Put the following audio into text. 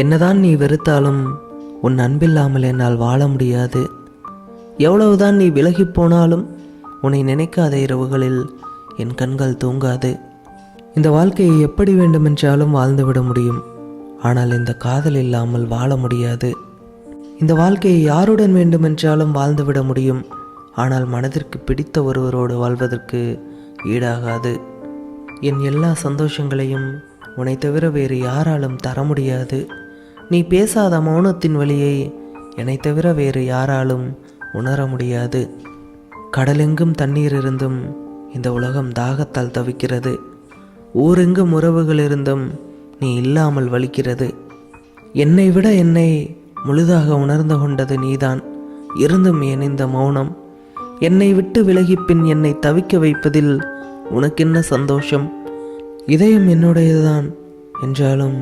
என்னதான் நீ வெறுத்தாலும் உன் அன்பில்லாமல் என்னால் வாழ முடியாது. எவ்வளவுதான் நீ விலகி போனாலும் உன்னை நினைக்காத இரவுகளில் என் கண்கள் தூங்காது. இந்த வாழ்க்கையை எப்படி வேண்டுமென்றாலும் வாழ்ந்துவிட முடியும், ஆனால் இந்த காதல் இல்லாமல் வாழ முடியாது. இந்த வாழ்க்கையை யாருடன் வேண்டுமென்றாலும் வாழ்ந்துவிட முடியும், ஆனால் மனதிற்கு பிடித்த ஒருவரோடு வாழ்வதற்கு ஈடாகாது. என் எல்லா சந்தோஷங்களையும் உன்னை தவிர வேறு யாராலும் தர முடியாது. நீ பேசாத மௌனத்தின் வழியை என்னை தவிர வேறு யாராலும் உணர முடியாது. கடலெங்கும் தண்ணீர் இருந்தும் இந்த உலகம் தாகத்தால் தவிக்கிறது. ஊரெங்கும் உறவுகள் இருந்தும் நீ இல்லாமல் வலிக்கிறது. என்னை விட என்னை முழுதாக உணர்ந்து கொண்டது நீதான். இருந்தும் ஏன் இந்த மௌனம்? என்னை விட்டு விலகி பின் என்னை தவிக்க வைப்பதில் உனக்கென்ன சந்தோஷம்? இதயம் என்னுடையதுதான் என்றாலும்